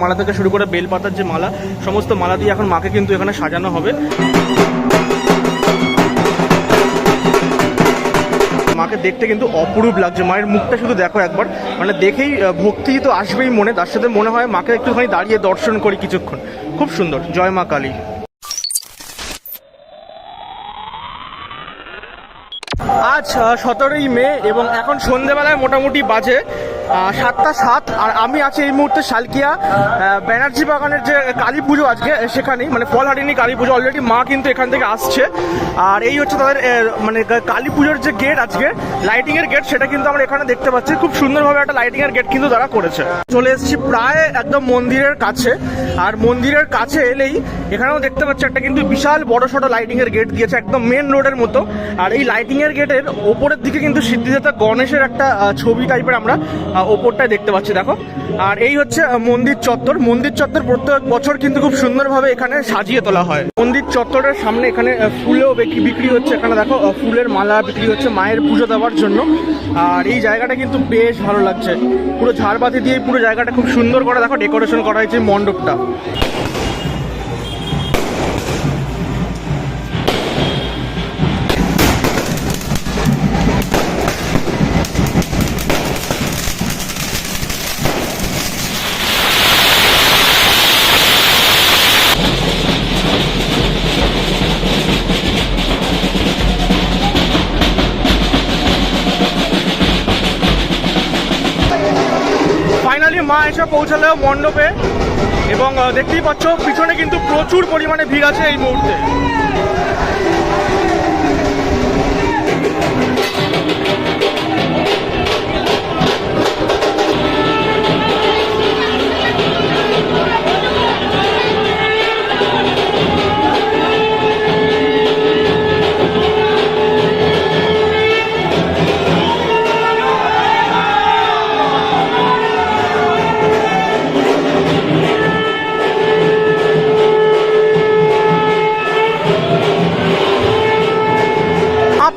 মালা থেকে শুরু করে বেলপাতার যে মালা, সমস্ত মালা দিয়ে এখন মাকে কিন্তু এখানে সাজানো হবে। মাকে দেখতে কিন্তু অপরূপ লাগছে, মায়ের মুখটা শুধু দেখো একবার, মানে দেখেই ভক্তি তো আসবেই মনে, তার সাথে মনে হয় মাকে একটুখানি দাঁড়িয়ে দর্শন করি কিছুক্ষণ। খুব সুন্দর। জয় মা কালী। আজ 17ই মে এবং এখন সন্ধ্যেবেলায় মোটামুটি বাজে 7:07 আর আমি আছি এই মুহূর্তে শালকিয়া ব্যানার্জি বাগানের যে কালী পুজো আজকে সেখানেই, মানে ফলহারিণী কালী পুজো। অলরেডি মা কিন্তু এখান থেকে আসছে আর এই হচ্ছে তাদের মানে কালী পুজোর যে গেট, আজকে লাইটিং এর গেট, সেটা কিন্তু আমরা এখানে দেখতে পাচ্ছি। খুব সুন্দরভাবে একটা লাইটিং এর গেট কিন্তু তারা করেছে। চলে এসেছি প্রায় একদম মন্দিরের কাছে, আর মন্দিরের কাছে এলেই এখানেও দেখতে পাচ্ছি একটা কিন্তু বিশাল বড় সড়ো লাইটিং এর গেট দিয়েছে একদম মেন রোডের মতো। আর এই লাইটিং এর গেটের ওপরের দিকে কিন্তু সিদ্ধিদাতা গণেশের একটা ছবি টাইপের আমরা ওপরটায় দেখতে পাচ্ছি, দেখো। আর এই হচ্ছে মন্দির চত্বর। মন্দির চত্বর প্রত্যেক বছর কিন্তু খুব সুন্দরভাবে এখানে সাজিয়ে তোলা হয়। মন্দির চত্বরের সামনে এখানে ফুলেও বিক্রি হচ্ছে, এখানে দেখো ফুলের মালা বিক্রি হচ্ছে মায়ের পুজো দেওয়ার জন্য। আর এই জায়গাটা কিন্তু বেশ ভালো লাগছে, পুরো ঝাড়বাতি দিয়ে পুরো জায়গাটা খুব সুন্দর করে দেখো ডেকোরেশন করা হয়েছে মণ্ডপটা। ফাইনালি মা এসে পৌঁছালো মণ্ডপে এবং দেখতেই পাচ্ছ পিছনে কিন্তু প্রচুর পরিমাণে ভিড় আছে এই মুহূর্তে।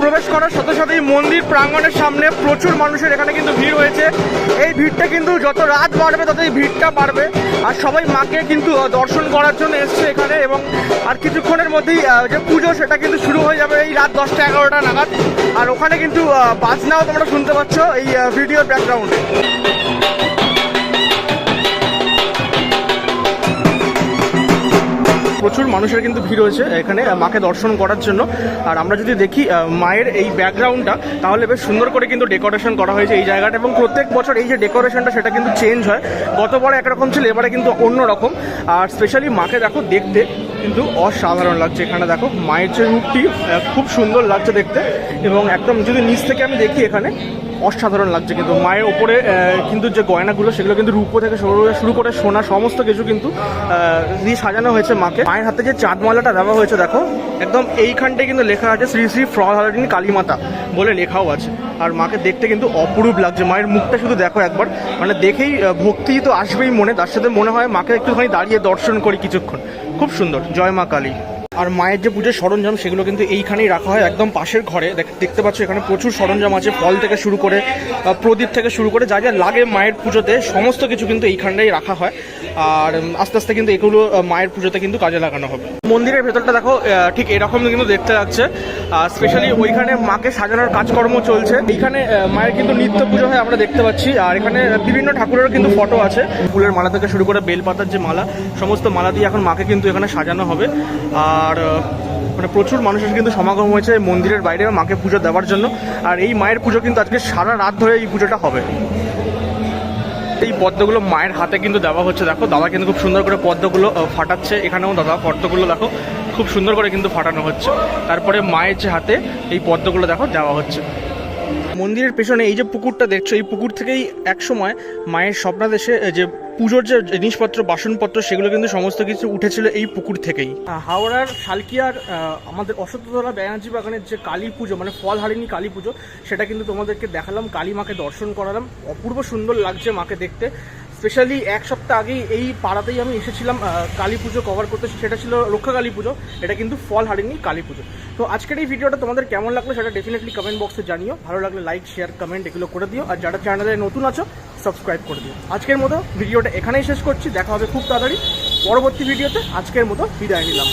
প্রবেশ করার সাথে সাথেই মন্দির প্রাঙ্গণের সামনে প্রচুর মানুষের এখানে কিন্তু ভিড় হয়েছে। এই ভিড়টা কিন্তু যত রাত বাড়বে তত এই ভিড়টা বাড়বে, আর সবাই মাকে কিন্তু দর্শন করার জন্য এসছে এখানে। এবং আর কিছুক্ষণের মধ্যেই যে পুজো সেটা কিন্তু শুরু হয়ে যাবে এই রাত 10টা-11টা নাগাদ। আর ওখানে কিন্তু বাজনাও তোমরা শুনতে পাচ্ছ এই ভিডিওর ব্যাকগ্রাউন্ডে। প্রচুর মানুষের কিন্তু ভিড় হয়েছে এখানে মাকে দর্শন করার জন্য। আর আমরা যদি দেখি মায়ের এই ব্যাকগ্রাউন্ডটা, তাহলে বেশ সুন্দর করে কিন্তু ডেকোরেশন করা হয়েছে এই জায়গাটা। এবং প্রত্যেক বছর এই যে ডেকোরেশনটা সেটা কিন্তু চেঞ্জ হয়, গতবার একরকম ছিল, এবারে কিন্তু অন্য রকম। আর স্পেশালি মাকে দেখো দেখতে কিন্তু অসাধারণ লাগছে। এখানে দেখো মায়ের যে রূপটি খুব সুন্দর লাগছে দেখতে, এবং একদম যদি নিচ থেকে আমি দেখি এখানে অসাধারণ লাগছে। কিন্তু মায়ের ওপরে কিন্তু যে গয়নাগুলো সেগুলো কিন্তু রূপো থেকে শুরু করে সোনা সমস্ত কিছু কিন্তু দিয়ে সাজানো হয়েছে মাকে। মায়ের হাতে যে চাঁদমালাটা দেওয়া হয়েছে দেখো, একদম এইখানটায় কিন্তু লেখা আছে শ্রী শ্রী ফলহারিণী কালী মাতা বলে লেখাও আছে। আর মাকে দেখতে কিন্তু অপরূপ লাগছে, মায়ের মুখটা শুধু দেখো একবার, মানে দেখেই ভক্তি তো আসবেই মনে, তার সাথে মনে হয় মাকে একটুখানি দাঁড়িয়ে দর্শন করি কিছুক্ষণ। খুব সুন্দর। জয় মা কালী। আর মায়ের যে পুজোর সরঞ্জাম সেগুলো কিন্তু এইখানেই রাখা হয়, একদম পাশের ঘরে। দেখতে পাচ্ছ এখানে প্রচুর সরঞ্জাম আছে, ফল থেকে শুরু করে প্রদীপ থেকে শুরু করে যা যা লাগে মায়ের পুজোতে সমস্ত কিছু কিন্তু এইখানটাই রাখা হয়। আর আস্তে আস্তে কিন্তু এগুলো মায়ের পুজোতে কিন্তু কাজে লাগানো হবে। মন্দিরের ভেতরটা দেখো ঠিক এরকম কিন্তু দেখতে লাগছে। স্পেশালি ওইখানে মাকে সাজানোর কাজকর্ম চলছে। এইখানে মায়ের কিন্তু নিত্য পুজো হয় আমরা দেখতে পাচ্ছি। আর এখানে বিভিন্ন ঠাকুরেরও কিন্তু ফটো আছে। ফুলের মালা থেকে শুরু করে বেলপাতার যে মালা, সমস্ত মালা দিয়ে এখন মাকে কিন্তু এখানে সাজানো হবে। আর মানে প্রচুর মানুষের কিন্তু সমাগম হয়েছে মন্দিরের বাইরে মাকে পুজো দেওয়ার জন্য। আর এই মায়ের পুজো কিন্তু আজকে সারা রাত ধরে এই পুজোটা হবে। এই পদ্মগুলো মায়ের হাতে কিন্তু দেওয়া হচ্ছে, দেখো দাদা কিন্তু খুব সুন্দর করে পদ্মগুলো ফাটাচ্ছে। এখানেও দাদা পদ্মগুলো দেখো খুব সুন্দর করে কিন্তু ফাটানো হচ্ছে। তারপরে মায়ের যে হাতে এই পদ্মগুলো দেখো দেওয়া হচ্ছে। মন্দিরের পেছনে এই যে পুকুরটা দেখছো, এই পুকুর থেকেই একসময় মায়ের স্বপ্নাদেশে যে পুজোর যে জিনিসপত্র বাসনপত্র সেগুলো কিন্তু সমস্ত কিছু উঠেছিল এই পুকুর থেকেই। হাওড়ার শালকিয়ার আমাদের অশ্বত্থতলা ব্যানার্জি বাগানের যে কালী পুজো, মানে ফলহারিণী কালী পুজো, সেটা কিন্তু তোমাদেরকে দেখালাম, কালী মাকে দর্শন করালাম। অপূর্ব সুন্দর লাগছে মাকে দেখতে। স্পেশালি এক সপ্তাহ আগেই এই পাড়াতেই আমি এসেছিলাম কালী পুজো কভার করতে, সেটা ছিল রক্ষা কালী পুজো, এটা কিন্তু ফল হারিনি কালী পুজো। তো আজকের এই ভিডিওটা তোমাদের কেমন লাগলো সেটা ডেফিনেটলি কমেন্ট বক্সে জানিও। ভালো লাগলে লাইক শেয়ার কমেন্ট এগুলো করে দিও, আর যারা চ্যানেলে নতুন আছো সাবস্ক্রাইব করে দিও। আজকের মতো ভিডিওটা এখানেই শেষ করছি, দেখা হবে খুব তাড়াতাড়ি পরবর্তী ভিডিওতে। আজকের মতো বিদায় নিলাম।